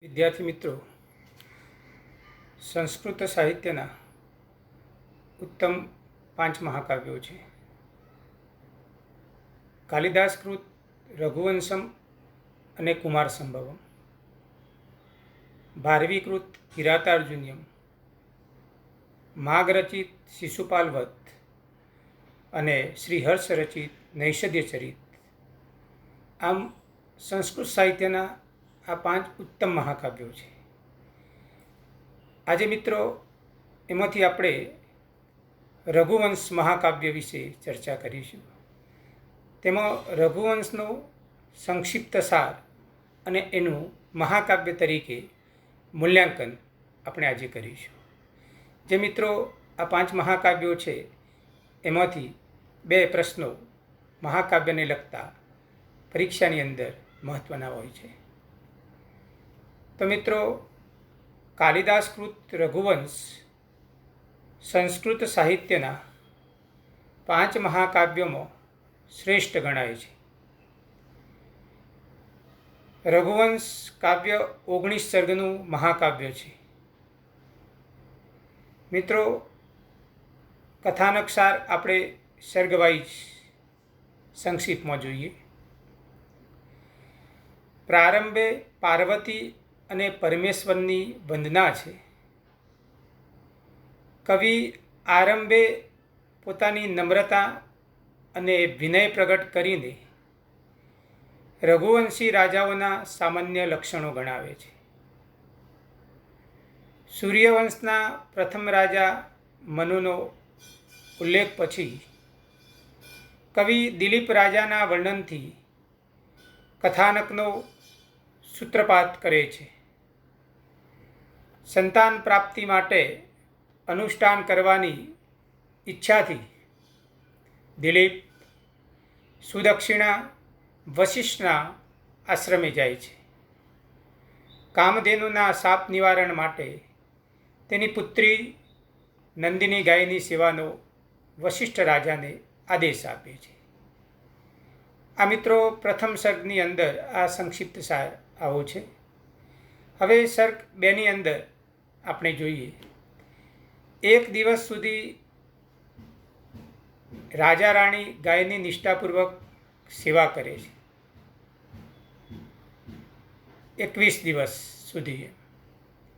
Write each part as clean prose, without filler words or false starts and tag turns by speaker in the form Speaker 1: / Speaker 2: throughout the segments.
Speaker 1: વિદ્યાર્થી મિત્રો, સંસ્કૃત સાહિત્યના ઉત્તમ 5 મહાકાવ્યો છે. કાલિદાસકૃત રઘુવંશમ અને કુમાર સંભવમ, ભારવીકૃત કિરાતાર્જુનિયમ, માગ રચિત શિશુપાલ વધ અને શ્રીહર્ષ રચિત નૈષધ્ય ચરિત. આમ સંસ્કૃત સાહિત્યના આ 5 ઉત્તમ મહાકાવ્યો છે. આજે મિત્રો એમાંથી આપણે રઘુવંશ મહાકાવ્ય વિશે ચર્ચા કરીશું. તેમાં રઘુવંશનો સંક્ષિપ્ત સાર અને એનું મહાકાવ્ય તરીકે મૂલ્યાંકન આપણે આજે કરીશું. જે મિત્રો આ 5 મહાકાવ્યો છે એમાંથી 2 પ્રશ્નો મહાકાવ્યને લગતા પરીક્ષાની અંદર મહત્ત્વના હોય છે. તો મિત્રો, કાલિદાસકૃત રઘુવંશ સંસ્કૃત સાહિત્યના 5 મહાકાવ્યોમાં શ્રેષ્ઠ ગણાય છે. રઘુવંશ કાવ્ય 19 સર્ગનું મહાકાવ્ય છે. મિત્રો, કથાનક સાર આપણે સર્ગવાઇઝ સંક્ષિપ્તમાં જોઈએ. પ્રારંભે પાર્વતી અને પરમેશ્વરની વંદના છે. કવિ આરંભે પોતાની નમ્રતા અને વિનય પ્રગટ કરીને રઘુવંશી રાજાઓના સામાન્ય લક્ષણો ગણાવે છે. સૂર્યવંશના પ્રથમ રાજા મનુનો ઉલ્લેખ પછી કવિ દિલીપ રાજાના વર્ણનથી કથાનકનો સૂત્રપાત કરે છે. સંતાન પ્રાપ્તિ માટે અનુષ્ઠાન કરવાની ઈચ્છાથી દિલીપ સુદક્ષિણા વશિષ્ઠના આશ્રમે જાય છે. કામધેનુના શાપ નિવારણ માટે તેની પુત્રી નંદિની ગાયની સેવાનો વશિષ્ઠ રાજાને આદેશ આપે છે. આ મિત્રો પ્રથમ સર્ગની અંદર આ સંક્ષિપ્ત સાર આવો છે. હવે સર્ગ 2ની અંદર આપણે જોઈએ. એક દિવસ સુધી રાજા રાણી ગાયની નિષ્ઠાપૂર્વક સેવા કરે છે. 21 દિવસ સુધી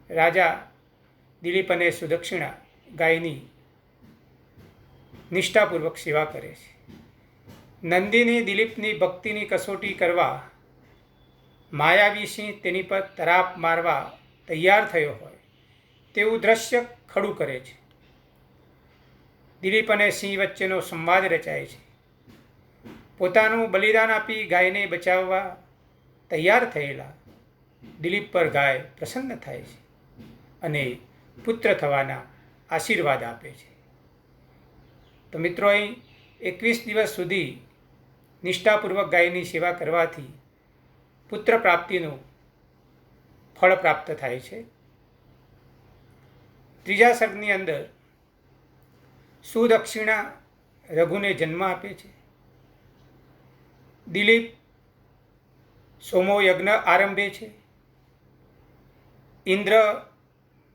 Speaker 1: રાજા દિલીપ અને સુદક્ષિણા ગાયની નિષ્ઠાપૂર્વક સેવા કરે છે. નંદિની દિલીપની ભક્તિની કસોટી કરવા માયાવી સિંહ તેની પર તરાપ મારવા તૈયાર થયો હોય તેવું દ્રશ્ય ખડું કરે છે. દિલીપ અને સિંહ વચ્ચેનો સંવાદ રચાય છે. પોતાનું બલિદાન આપી ગાયને બચાવવા તૈયાર થયેલા દિલીપ પર ગાય પ્રસન્ન થાય છે અને પુત્ર થવાના આશીર્વાદ આપે છે. તો મિત્રો, અહીં 21 દિવસ સુધી નિષ્ઠાપૂર્વક ગાયની સેવા કરવાથી પુત્ર પ્રાપ્તિનું ફળ પ્રાપ્ત થાય છે. ત્રીજા સર્ગની અંદર સુદક્ષિણા રઘુને જન્મ આપે છે. દિલીપ સોમો યજ્ઞ આરંભે છે. ઇન્દ્ર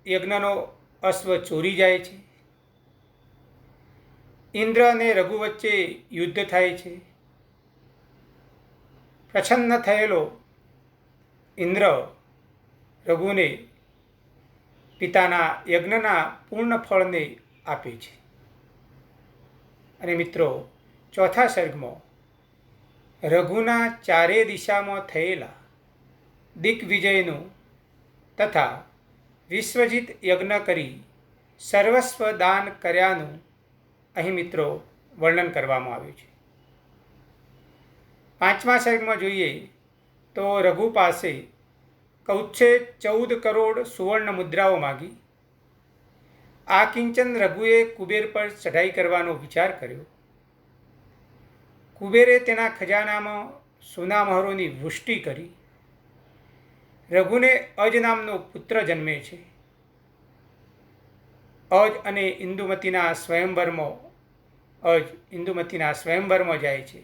Speaker 1: યજ્ઞનો અશ્વ ચોરી જાય છે. ઇન્દ્ર અને રઘુ વચ્ચે યુદ્ધ થાય છે. પ્રસન્ન થયેલો ઇન્દ્ર રઘુને પિતાના યજ્ઞના પૂર્ણ ફળને આપે છે. અને મિત્રો, ચોથા સર્ગમાં રઘુના ચારે દિશામાં થયેલા દિગ્વિજયનું તથા વિશ્વજીત યજ્ઞ કરી સર્વસ્વ દાન કર્યાનું અહીં મિત્રો વર્ણન કરવામાં આવ્યું છે. 5મા સર્ગમાં જોઈએ તો રઘુ પાસે કૌત્સે 14 કરોડ સુવર્ણ મુદ્રાઓ માગી. આ કિંચન રઘુએ કુબેર પર ચઢાઈ કરવાનો વિચાર કર્યો. કુબેરે તેના ખજાનામાં સોનામહોરોની વૃષ્ટિ કરી. રઘુને અજ નામનો પુત્ર જન્મે છે. અજ અને ઇન્દુમતીના સ્વયંવરમાં જાય છે.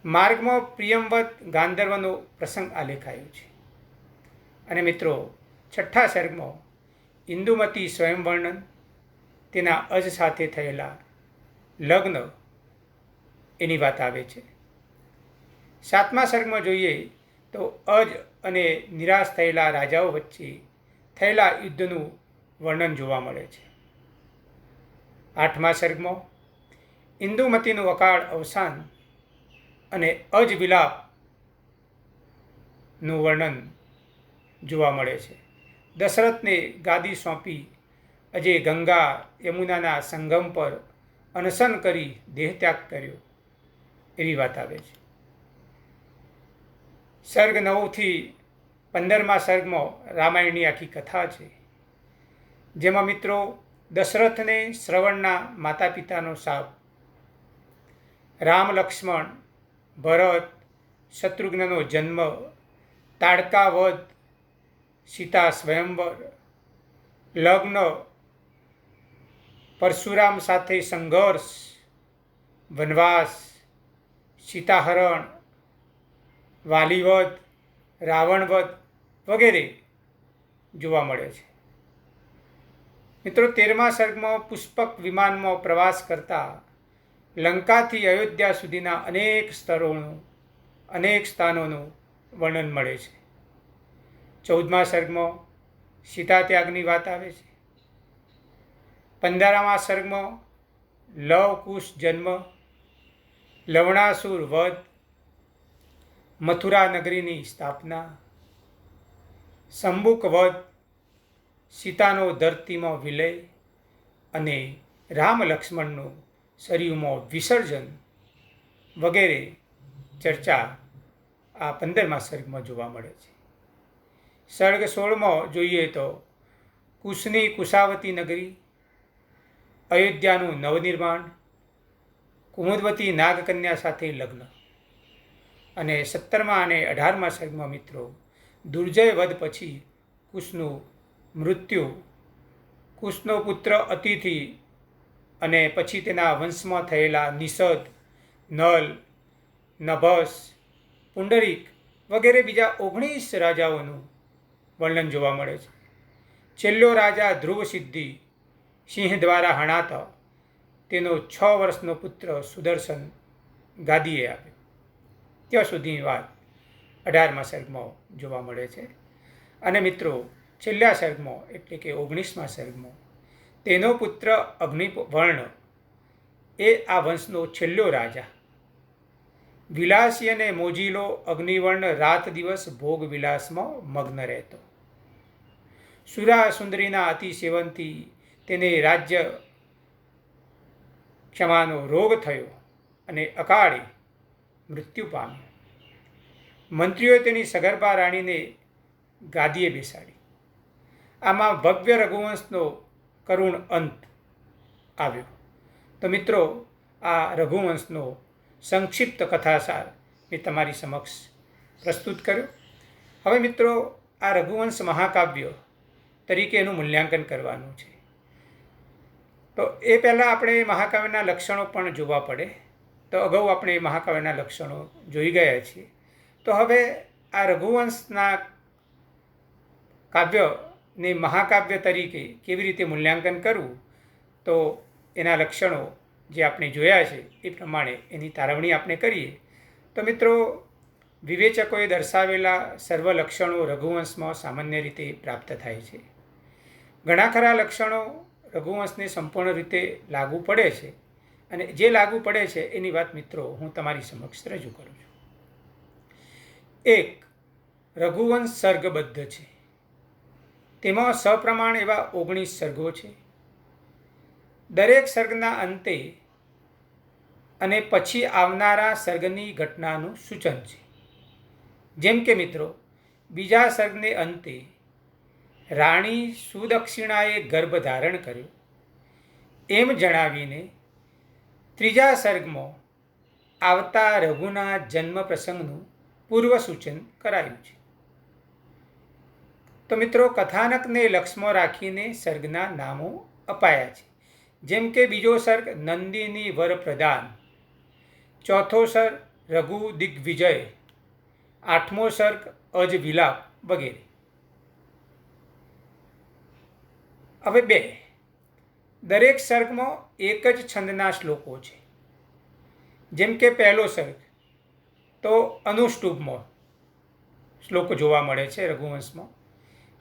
Speaker 1: માર્ગમાં પ્રિયંવત ગાંધર્વનો પ્રસંગ આલેખાયો છે. અને મિત્રો, છઠ્ઠા સર્ગમાં ઇન્દુમતી સ્વયં વર્ણન, તેના અજ સાથે થયેલા લગ્ન એની વાત આવે છે. સાતમા સર્ગમાં જોઈએ તો અજ અને નિરાશ થયેલા રાજાઓ વચ્ચે થયેલા યુદ્ધનું વર્ણન જોવા મળે છે. આઠમા સર્ગમાં ઇન્દુમતીનું અકાળ અવસાન અને અજ વિલાપનું વર્ણન જોવા મળે છે. દશરથને ગાદી સોંપી અજે ગંગા યમુનાના સંગમ પર અનશન કરી દેહત્યાગ કર્યો એવી વાત આવે છે. સર્ગ 9થી 15મા સર્ગમાં રામાયણની આખી કથા છે, જેમાં મિત્રો દશરથને શ્રવણના માતા પિતાનો શાપ, રામ લક્ષ્મણ ભરત શત્રુઘ્નનો જન્મ, તાડકા વધ, સીતા સ્વયંવર, લગ્ન, પરશુરામ સાથે સંઘર્ષ, વનવાસ, સીતાહરણ, વાલીવધ, રાવણવધ વગેરે જોવા મળે છે. મિત્રો, 13મા સર્ગમાં પુષ્પક વિમાનમાં પ્રવાસ કરતા લંકાથી અયોધ્યા સુધીના અનેક સ્થાનોનું વર્ણન મળે છે. 14મા સર્ગમાં સીતા ત્યાગની વાત આવે છે. 15મા સર્ગમાં લવ કુશ જન્મ, લવણાસુર વધ, મથુરા નગરીની સ્થાપના, શંભુક વધ, સીતાનો ધરતીમાં વિલય અને રામ લક્ષ્મણનું સરયુમાં વિસર્જન વગેરે ચર્ચા આ 15મા સર્ગમાં જોવા મળે છે. સર્ગ 16માં જોઈએ તો કુશની કુશાવતી નગરી, અયોધ્યાનું નવનિર્માણ, કુમુદવતી નાગકન્યા સાથે લગ્ન. અને 17મા અને 18મા સર્ગમાં મિત્રો દુર્જય વધ પછી કુશનું મૃત્યુ, કુશનો પુત્ર અતિથિ અને પછી તેના વંશમાં થયેલા નિષદ, નલ, નભસ, પુંડરીક વગેરે બીજા 19 રાજાઓનું વર્ણન જોવા મળે છે. છેલ્લો રાજા ધ્રુવ સિદ્ધિ સિંહ દ્વારા હણાતો તેનો 6 વર્ષનો પુત્ર સુદર્શન ગાદીએ આવ્યો. ત્યાં સુધીની વાત 18મા સર્ગમાં જોવા મળે છે. અને મિત્રો, છેલ્લા સર્ગમાં એટલે કે 19મા સર્ગમાં તેનો પુત્ર અગ્નિવર્ણ એ આ વંશનો છેલ્લો રાજા. વિલાસી અને મોજીલો અગ્નિવર્ણ રાત દિવસ ભોગ વિલાસમાં મગ્ન રહેતો. સુરા સુંદરીના અતિ સેવનથી તેને રાજ્ય ક્ષમાનો રોગ થયો અને અકાળે મૃત્યુ પામ્યો. મંત્રીઓએ તેની સગર્ભા રાણીને ગાદીએ બેસાડી. આમાં ભવ્ય રઘુવંશનો કરુણ અંત આવ્યો. તો મિત્રો, આ રઘુવંશનો સંક્ષિપ્ત કથાસાર મેં તમારી સમક્ષ પ્રસ્તુત કર્યો. હવે મિત્રો, આ રઘુવંશ મહાકાવ્ય તરીકે એનું મૂલ્યાંકન કરવાનું છે. તો એ પહેલાં આપણે મહાકાવ્યના લક્ષણો પણ જોવા પડે. તો અગાઉ આપણે મહાકાવ્યના લક્ષણો જોઈ ગયા છીએ. તો હવે આ રઘુવંશના કાવ્યને મહાકાવ્ય તરીકે કેવી રીતે મૂલ્યાંકન કરવું, તો એના લક્ષણો જે આપણે જોયા છે એ પ્રમાણે એની તારવણી આપણે કરીએ. તો મિત્રો, વિવેચકોએ દર્શાવેલા સર્વ લક્ષણો રઘુવંશમાં સામાન્ય રીતે પ્રાપ્ત થાય છે. ઘણા ખરા લક્ષણો રઘુવંશને સંપૂર્ણ રીતે લાગુ પડે છે, અને જે લાગુ પડે છે એની વાત મિત્રો હું તમારી સમક્ષ રજૂ કરું છું. 1. રઘુવંશ સર્ગબદ્ધ છે. તેમાં સપ્રમાણ એવા 19 સર્ગો છે. દરેક સર્ગના અંતે અને પછી આવનારા સર્ગની ઘટનાનું સૂચન છે. જેમ કે મિત્રો, બીજા સર્ગને અંતે રાણી સુદક્ષિણાએ ગર્ભ ધારણ કર્યો એમ જણાવીને ત્રીજા સર્ગમાં આવતા રઘુના જન્મ પ્રસંગનું પૂર્વ સૂચન કરાયું છે. તો મિત્રો, કથાનકને લક્ષમાં રાખીને સર્ગના નામો અપાયા છે. જેમ કે બીજો સર્ગ નંદિની વર પ્રદાન, ચોથો સર્ગ રઘુ દિગ્વિજય, 8મો સર્ગ અજ વિલાપ વગેરે. હવે 2, દરેક સર્ગમાં એક જ છંદના શ્લોકો છે. જેમ કે પહેલો સર્ગ તો અનુષ્ટુભમાં શ્લોક જોવા મળે છે રઘુવંશમાં,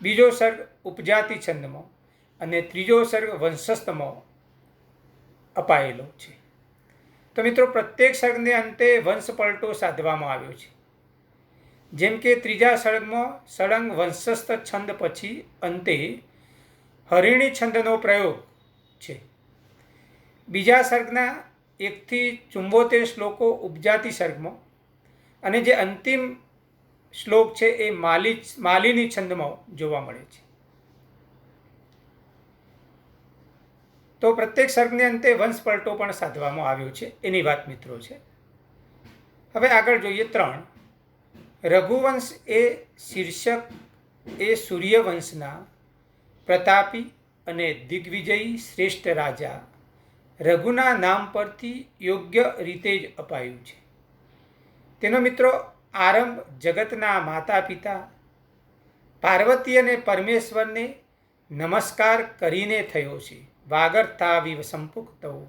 Speaker 1: બીજો સર્ગ ઉપજાતિ છંદમાં અને ત્રીજો સર્ગ વંશસ્થમાં અપાયેલો છે. તો મિત્રો પ્રત્યેક સર્ગને અંતે વંશ પલટો સાધવામાં આવ્યો છે. જેમ કે ત્રીજા સર્ગમાં સળંગ વંશસ્થ છંદ પછી અંતે હરિણી છંદનો પ્રયોગ છે. બીજા સર્ગના 1-74 શ્લોકો ઉપજાતિ સર્ગમાં અને જે અંતિમ શ્લોક છે એ માલિની છંદમાં જોવા મળે છે. તો પ્રત્યેક સર્ગને અંતે વંશ પલટો પણ સાધવામાં આવ્યો છે, એની વાત મિત્રો છે. હવે આગળ જોઈએ 3. રઘુવંશ એ શીર્ષક એ સૂર્યવંશના પ્રતાપી અને દિગ્વિજયી શ્રેષ્ઠ રાજા રઘુના નામ પરથી યોગ્ય રીતે જ અપાયું છે. તેનો મિત્રો આરંભ જગતના માતા પિતા પાર્વતી અને પરમેશ્વરને નમસ્કાર કરીને થયો છે. વાગર્થા વિવ સંપુક્તૌ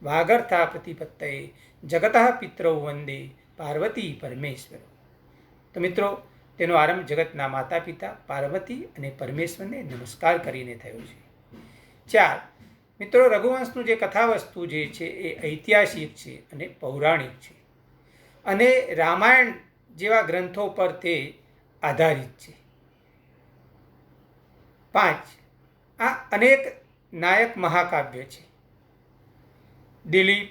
Speaker 1: વાગર્થા પ્રતિપત્તયે જગતઃ પિતરૌ વંદે પાર્વતી પરમેશ્વર. તો મિત્રો તેનો આરંભ જગતના માતા પિતા પાર્વતી અને પરમેશ્વરને નમસ્કાર કરીને થયો છે. 4. મિત્રો રઘુવંશનું જે કથાવસ્તુ જે છે એ ઐતિહાસિક છે અને પૌરાણિક છે અને રામાયણ જેવા ગ્રંથો પર તે આધારિત છે. 5. આ અનેક નાયક મહાકાવ્ય છે. દિલીપ,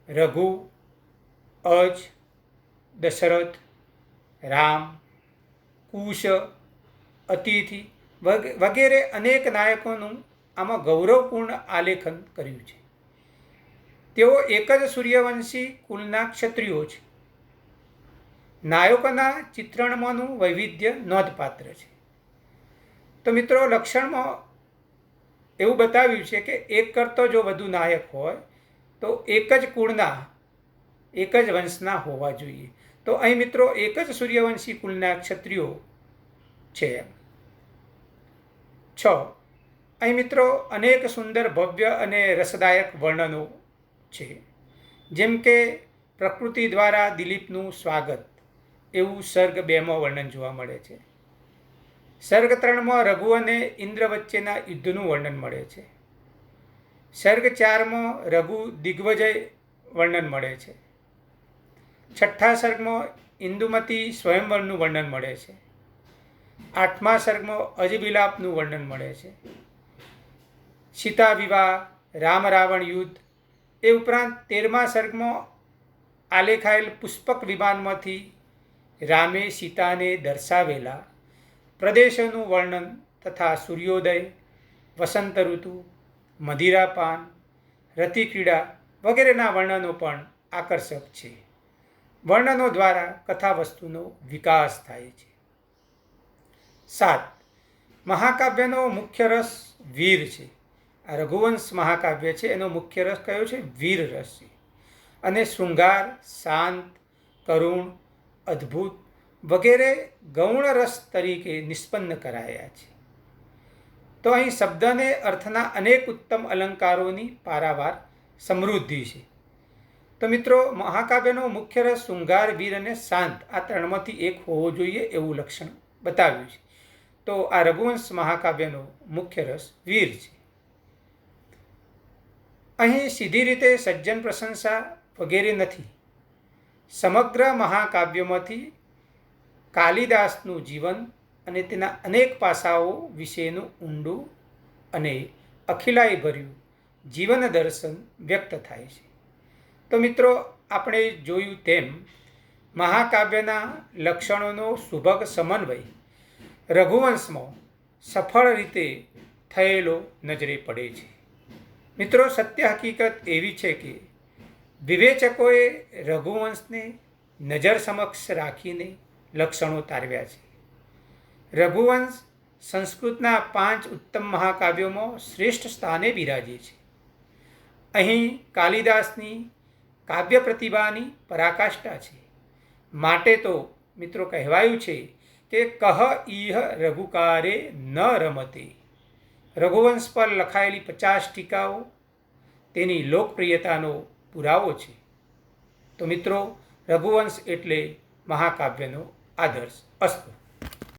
Speaker 1: રઘુ, અજ, દશરથ, રામ, કુશ, અતિથિ વગેરે અનેક નાયકોનું આમાં ગૌરવપૂર્ણ આલેખન કર્યું છે. તેઓ એક જ સૂર્યવંશી કુલના ક્ષત્રિયો છે. નાયકોના ચિત્રણમાંનું વૈવિધ્ય નોંધપાત્ર છે. તો મિત્રો લક્ષણમાં એવું બતાવ્યું છે કે એક કરતો જો વધુ નાયક હોય તો એક જ કુળના એક જ વંશના હોવા જોઈએ. તો અહીં મિત્રો એક જ સૂર્યવંશી કુલના ક્ષત્રિયો છે. 6. અહીં મિત્રો અનેક સુંદર ભવ્ય અને રસદાયક વર્ણનો છે. જેમ કે પ્રકૃતિ દ્વારા દિલીપનું સ્વાગત એવું સર્ગ 2માં વર્ણન જોવા મળે છે. સર્ગ 3માં રઘુ અને ઇન્દ્ર વચ્ચેના યુદ્ધનું વર્ણન મળે છે. સર્ગ 4માં રઘુ દિગ્વિજય વર્ણન મળે છે. 6થા સર્ગમાં ઇન્દુમતી સ્વયંવરનું વર્ણન મળે છે. 8મા સર્ગમાં અજવિલાપનું વર્ણન મળે છે. સીતા વિવાહ, રામ રાવણ યુદ્ધ એ ઉપરાંત 13મા સર્ગમાં આલેખાયેલ પુષ્પક વિમાનમાંથી રામે સીતાને દર્શાવેલા પ્રદેશોનું વર્ણન તથા સૂર્યોદય, વસંત ઋતુ, મદિરાપાન, રતિક્રીડા વગેરેના વર્ણનો પણ આકર્ષક છે. વર્ણનો દ્વારા કથાવસ્તુનો વિકાસ થાય છે. 7. મહાકાવ્યનો મુખ્ય રસ વીર છે. આ રઘુવંશ મહાકાવ્ય છે એનો મુખ્ય રસ કયો છે? વીર રસ છે. અને શૃંગાર, શાંત, કરુણ, અદ્ભુત વગેરે ગૌણ રસ તરીકે નિષ્પન્ન કરાયા છે. તો અહીં શબ્દ અને અર્થના અનેક ઉત્તમ અલંકારોની પારાવાર સમૃદ્ધિ છે. તો મિત્રો મહાકાવ્યનો મુખ્ય રસ શૃંગાર, વીર અને શાંત આ ત્રણમાંથી એક હોવો જોઈએ એવું લક્ષણ બતાવ્યું છે. તો આ રઘુવંશ મહાકાવ્યનો મુખ્ય રસ વીર છે. અહીં સીધી રીતે સજ્જન પ્રશંસા વગેરે નથી. સમગ્ર મહાકાવ્યમાંથી કાલિદાસનું જીવન અને તેના અનેક પાસાઓ વિશેનું ઊંડું અને અખિલાઈભર્યું જીવન દર્શન વ્યક્ત થાય છે. તો મિત્રો આપણે જોયું તેમ મહાકાવ્યના લક્ષણોનો સુભગ સમન્વય રઘુવંશમાં સફળ રીતે થયેલો નજરે પડે છે. મિત્રો સત્ય હકીકત એવી છે કે વિવેચકોએ રઘુવંશને નજર સમક્ષ રાખીને લક્ષણો તારવ્યા છે. રઘુવંશ સંસ્કૃતના 5 ઉત્તમ મહાકાવ્યોમાં શ્રેષ્ઠ સ્થાને બિરાજે છે. અહીં કાલિદાસની કાવ્ય પ્રતિભાની પરાકાષ્ઠા છે. માટે તો મિત્રો કહેવાયું છે કે કહ ઇહ રઘુકારે ન રમતે રઘુવંશ પર લખાયેલી 50 ટીકાઓ તેની લોકપ્રિયતાનો પુરાવો છે. તો મિત્રો, રઘુવંશ એટલે મહાકાવ્યનો આદર્શ. અસ્તુ.